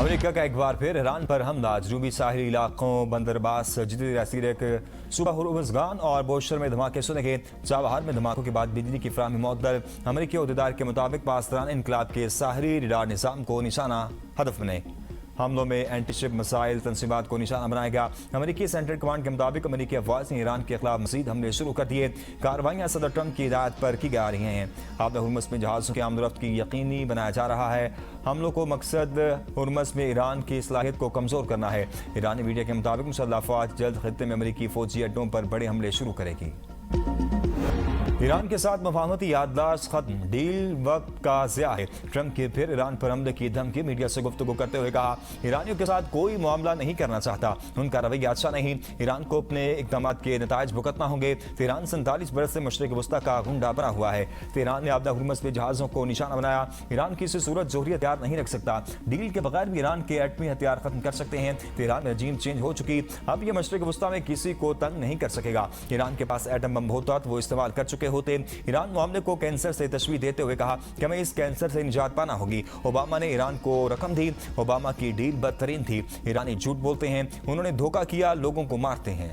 America का एक बार फिर ईरान पर हमला। जनूबी साहिली इलाकों बंदरबास जदीद सीरक सुबह हुर्मुज़गान और बोशर में धमाके सुने गए। चाबहार में धमाकों के बाद बिजली की फराहमी मुअत्तल। अमेरिकी अहदेदार के मुताबिक पासदारान इनकलाब के साहरी रडार निज़ाम को निशाना हदफ बने। हमलों में एंटी शिप मिसाइल तंसीबात को निशाना बनाया गया। अमेरिकी सेंट्रल कमांड के मुताबिक अमेरिकी अफवाज ने ईरान के खिलाफ मजीद हमले शुरू कर दिए। कार्रवाइयाँ सदर ट्रंप की हिदायत पर की जा रही हैं। आब हुर्मुज़ में जहाज़ों की आमदरफ्त की यकीनी बनाया जा रहा है। हमलों को मकसद हुर्मुज़ में ईरान की सलाहियत को कमज़ोर करना है। ईरानी मीडिया के मुताबिक मुसल्लह अफवाज जल्द खित्ते में अमेरिकी फौजी अड्डों पर बड़े हमले शुरू करेगी। ईरान के साथ मफाहमती याददाश्त खत्म, डील वक्त का ज़िया है। ट्रंप के फिर ईरान पर हमले की धमकी। मीडिया से गुफ्तगू करते हुए कहा, ईरानियों के साथ कोई मामला नहीं करना चाहता, उनका रवैया अच्छा नहीं। ईरान को अपने इक़दाम के नताइज भुगतना होंगे। तेहरान 47 बरस से मशरिक़ वस्ता का गुंडा बना हुआ है। तेहरान ने आबदा हुर्मुज़ में जहाज़ों को निशाना बनाया। ईरान किसी सूरत जोहरी हथियार नहीं रख सकता। डील के बगैर भी ईरान के एटमी हथियार खत्म कर सकते हैं। तेहरान में रजीम चेंज हो चुकी, अब यह मशरिक़ वस्ता में किसी को तंग नहीं कर सकेगा। ईरान के पास एटम बम होता तो वो इस्तेमाल कर चुके होते। ईरान मामले को कैंसर से तशबीह देते हुए कहा कि हमें इस कैंसर से निजात पाना होगी। ओबामा ने ईरान को रकम दी। ओबामा की डील बदतरीन थी। ईरानी झूठ बोलते हैं, उन्होंने धोखा किया, लोगों को मारते हैं।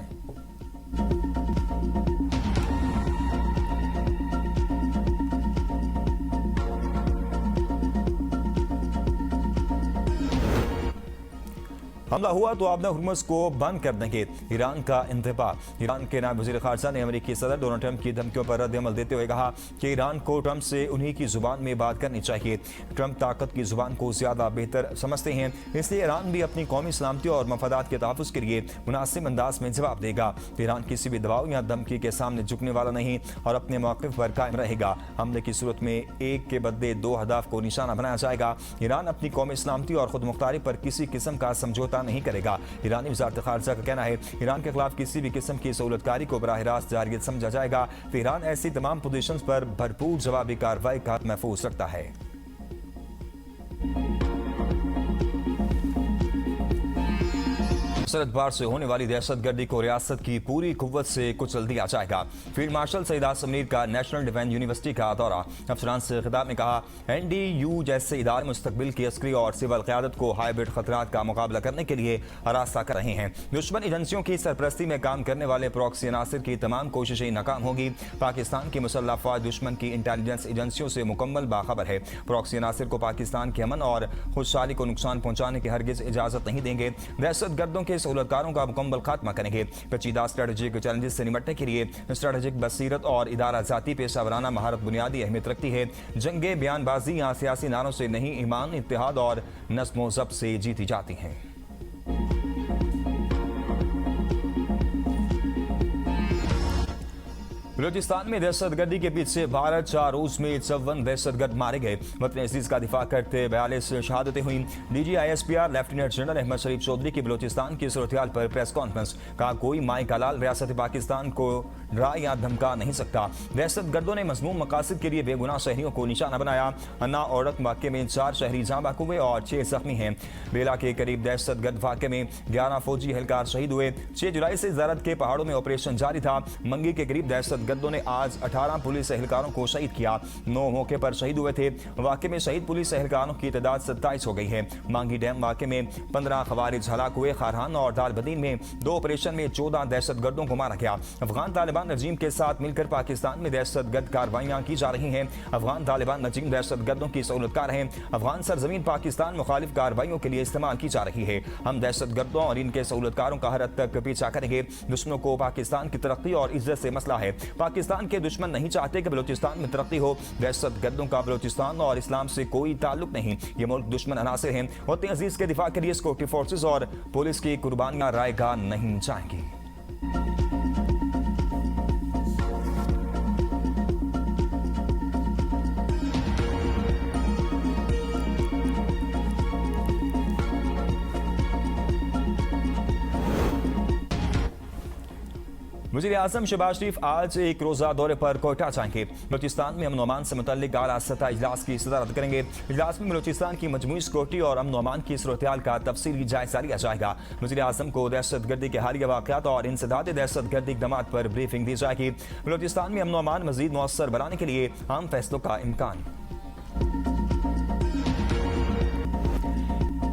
हमला हुआ तो आबदा हुर्मुज़ को बंद कर देंगे, ईरान का इंतबाह। ईरान के नायब वज़ीर ख़ारजा ने अमेरिकी सदर डोनाल्ड ट्रंप की धमकियों पर रद्द-ए-अमल देते हुए कहा कि ईरान को ट्रंप से उन्हीं की ज़ुबान में बात करनी चाहिए। ट्रंप ताकत की ज़ुबान को ज़्यादा बेहतर समझते हैं, इसलिए ईरान भी अपनी कौमी सलामती और मफादात के तहफ़्फ़ुज़ के लिए मुनासिब अंदाज में जवाब देगा। ईरान किसी भी दबाव या धमकी के सामने झुकने वाला नहीं और अपने मौक़िफ़ पर कायम रहेगा। हमले की सूरत में एक के बदले दो हदाफ को निशाना बनाया जाएगा। ईरान अपनी कौमी सलामती और खुद मुख्तारी पर किसी किस्म का समझौता नहीं करेगा। ईरानी वज़ारत ख़ारजा का कहना है, ईरान के खिलाफ किसी भी किस्म की सहूलतकारी को बराह रास्त जारियत समझा जाएगा। तो ईरान ऐसी तमाम पोजीशंस पर भरपूर जवाबी कार्रवाई का महफूज रखता है। सरहद पार से होने वाली दहशतगर्दी को रियासत की पूरी कुव्वत से कुचल दिया जाएगा। फील्ड मार्शल सईद आसिम मुनीर का नेशनल डिफेंस यूनिवर्सिटी का दौरा। अफसरान से खिताब में कहा, NDU जैसे इदारे मुस्तकबिल की अस्करी और सिविल क़यादत को हाइब्रिड खतरात का मुकाबला करने के लिए आरास्ता कर रहे हैं। दुश्मन एजेंसियों की सरपरस्ती में काम करने वाले प्रॉक्सी अनासिर की तमाम कोशिशें नाकाम होगी। पाकिस्तान की मुसल्लह अफ़वाज दुश्मन की इंटेलिजेंस एजेंसियों से मुकम्मल बाखबर है। प्रॉक्सी अनासिर को पाकिस्तान के अमन और खुशहाली को नुकसान पहुँचाने की हरगिज़ इजाज़त नहीं देंगे। दहशतगर्दों के सहूलतकारों का मुकम्मल खात्मा करेंगे। पेचीदा स्ट्रेटेजिक चैलेंजेस से निपटने के लिए स्ट्रेटेजिक बसीरत और इदारा जाती पेशा वराना महारत बुनियादी अहमियत रखती है। जंगे बयानबाजी या सियासी नारों से नहीं, ईमान, इत्तेहाद और नज़्म ज़ब्त से जीती जाती हैं। बलूचिस्तान में दहशतगर्दी के पीछे भारत 4 रोज में 54 दहशतगर्द मारे गए। वतन अजीज का दिफा करते 42 शहादतें हुई। DGISPR लेफ्टिनेंट जनरल अहमद शरीफ चौधरी की बलूचिस्तान की सूरत-ए-हाल पर प्रेस कॉन्फ्रेंस। कहा, कोई माए का लाल रियासत पाकिस्तान को डरा या धमका नहीं सकता। दहशतगर्दों ने मज़मूम मकासद के लिए बेगुनाह शहरियों को निशाना बनाया। अन्ना औरत वाक़े में 4 शहरी जाँ बहक हुए और 6 जख्मी हैं। बेला के करीब दहशतगर्द वाक़े में 11 फौजी एहलकार शहीद हुए। 6 जुलाई से ज़रद के पहाड़ों में ऑपरेशन जारी था। मंगी के करीब दहशतगर्दों ने आज 18 पुलिस एहलकारों को शहीद किया। 9 मौके पर शहीद हुए थे। वाक़े में शहीद पुलिस एहलकारों की तादाद 27 हो गई है। मांगी डैम वाक़े में 15 खवारिज हलाक हुए। खारहान और दालबदीन में 2 ऑपरेशन में 14 दहशतगर्दों को मारा गया। अफगान तालिबान रजीम के साथ मिलकर पाकिस्तान में दहशतगर्द कार्रवाइयां की जा रही हैं। अफगान तालिबान रजीम दहशतगर्दों की सहूलतकार हैं। अफगान सरजमीन पाकिस्तान मुखालिफ कार्रवाइयों के लिए इस्तेमाल की जा रही है। हम दहशतगर्दों और इनके सहूलतकारों का हर हद तक पीछा करेंगे। दुश्मनों को पाकिस्तान की तरक्की और इज्जत से मसला है। पाकिस्तान के दुश्मन नहीं चाहते कि बलूचिस्तान में तरक्की हो। दहशतगर्दों का बलूचिस्तान और इस्लाम से कोई ताल्लुक नहीं। ये मुल्क दुश्मन अनासिर हैं। वतन अजीज के दिफा के लिए सिक्योरिटी फोर्सेज और पुलिस की कुर्बानियां रायगा नहीं जाएंगी। वज़ीर आज़म शहबाज शरीफ आज एक रोज़ा दौरे पर कोयटा जाएंगे। बलूचिस्तान में अमन अमान से मुतल्लिक़ आला सतह इजलास की सदारत करेंगे। इजलास में बलूचिस्तान की मजमूई सिक्योरिटी और अमन अमान की सूरत-ए-हाल का तफसीली जायजा लिया जाएगा। वज़ीर आज़म को दहशतगर्दी के हालिया वाक़यात और इंसदाद दहशतगर्दी इक़दामात पर ब्रीफिंग दी जाएगी। बलूचिस्तान में अमन अमान मज़ीद मौसर बनाने के लिए आम फैसलों का इम्कान।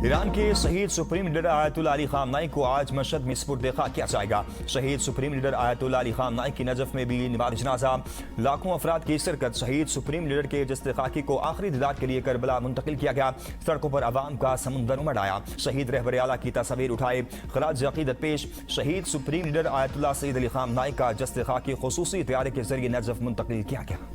ईरान के शहीद सुप्रीम लीडर आयतुल्लाह अली खामनाई को आज मशहद में सुपुर्द खा किया जाएगा। शहीद सुप्रीम लीडर आयतुल्लाह अली खामनाई की नजफ में भी नमाज जनाजा, लाखों अफराद की शिरकत। शहीद सुप्रीम लीडर के जस्ते खाकी को आखिरी दीदार के लिए करबला मुंतकिल किया गया। सड़कों पर आवाम का समुंदर उमड़ आया। शहीद रहबर आला की तस्वीर उठाए खराज अकीदत पेश। शहीद supreme leader Ayatollah Sayyid Ali Khamenei का जस्ते खाकी खुसूसी तैयारी के जरिए नजफ मुंतकिल किया गया।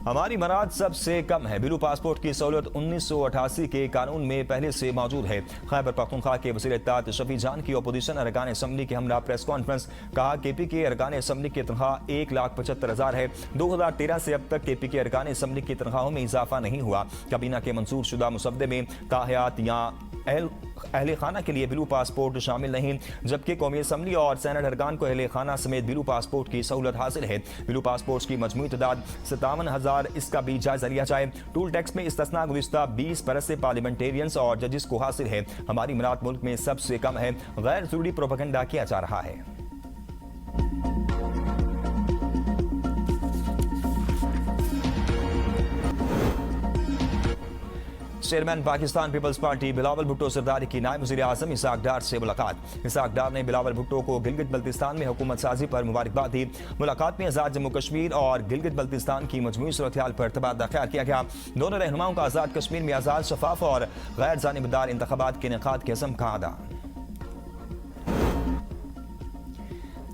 हमारी मराद सबसे कम है। बिलू पासपोर्ट की सहूलत 1988 के कानून में पहले से मौजूद है। खैबर पख्तूनख्वा के वज़ीर इत्तेहाद शफी जान की अपोजिशन अरकान असम्बली के हमरा प्रेस कॉन्फ्रेंस। कहा केपी के अरकान असम्बली की तनख्वाह 1,75,000 है। 2013 से अब तक केपी के अरकान असम्बली की तनख्वाहों में इजाफा नहीं हुआ। काबीना के मंसूर शुदा मुसद्दे में ताहयात या अहले खाना के लिए बिलू पासपोर्ट शामिल नहीं, जबकि कौमी असम्बली और सेनेट अरकान को अहले खाना समेत बिलू पासपोर्ट की सहूलत हासिल है। बिलू पासपोर्ट की मजमूई तादाद 57,000। इसका भी जायजा लिया जाए। टूल टैक्स में इस्तिस्ना गुज़िश्ता 20 बरस से पार्लियामेंटेरियंस और जजेस को हासिल है। हमारी मराद मुल्क में सबसे कम है। गैर जरूरी प्रोपेगेंडा किया जा रहा है। चेयरमैन पाकिस्तान पीपल्स पार्टी बिलावल भुट्टो सरदारी की नायब वज़ीर आज़म इसहाक डार से मुलाकात। इसहाक डार ने बिलावल भुट्टो को गिलगित बल्तिस्तान में हुकूमत साजी पर मुबारकबाद दी। मुलाकात में आज़ाद जम्मू कश्मीर और गिलगित बल्तिस्तान की मजमूई सूरत-ए-हाल पर तबादला ख्याल किया गया। दोनों रहनुमाओं का आज़ाद कश्मीर में आज़ाद, शफाफ और गैर जानिबदार इंतखाबात के इनेकाद के अज़्म का अदा।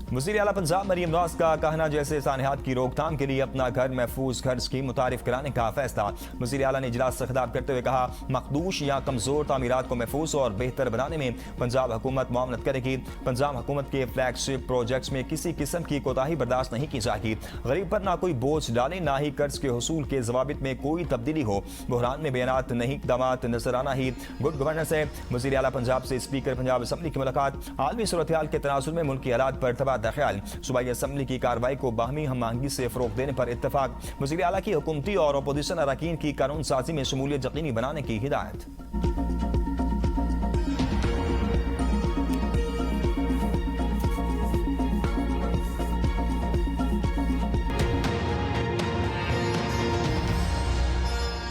वज़ीर आला पंजाब मरीम नवाज का कहना जैसे सानहात की रोकथाम के लिए अपना घर महफूज घर स्कीम मुतारिफ कराने का फैसला। वज़ीर आला ने इजलास से खिताब करते हुए कहा मखदूश या कमजोर तामीरात को महफूज और बेहतर बनाने में पंजाब हुकूमत मुआवनत करेगी। पंजाब हुकूमत के फ्लैगशिप प्रोजेक्ट्स में किसी किस्म की कोताही बर्दाश्त नहीं की जाएगी। गरीब पर ना कोई बोझ डाले, ना ही कर्ज के हसूल के जवाबित में कोई तब्दीली हो। बहरान में बयानात नहीं इक़दामात नजर आना ही गुड गवर्नेंस है। वज़ीर आला पंजाब से स्पीकर पंजाब असम्बली की मुलाकात। आलमी सूरत-ए-हाल के तनाजुर में मुल्की हालात पर तबादला ख्याल। सूबाई असम्बली की कार्रवाई को बाहमी हम-आहंगी से फरोग देने पर इत्तफाक। वज़ीर आला की हुकूमती और अपोजिशन अरकान की कानून साजी में शमूलियत यकीनी बनाने की हिदायत।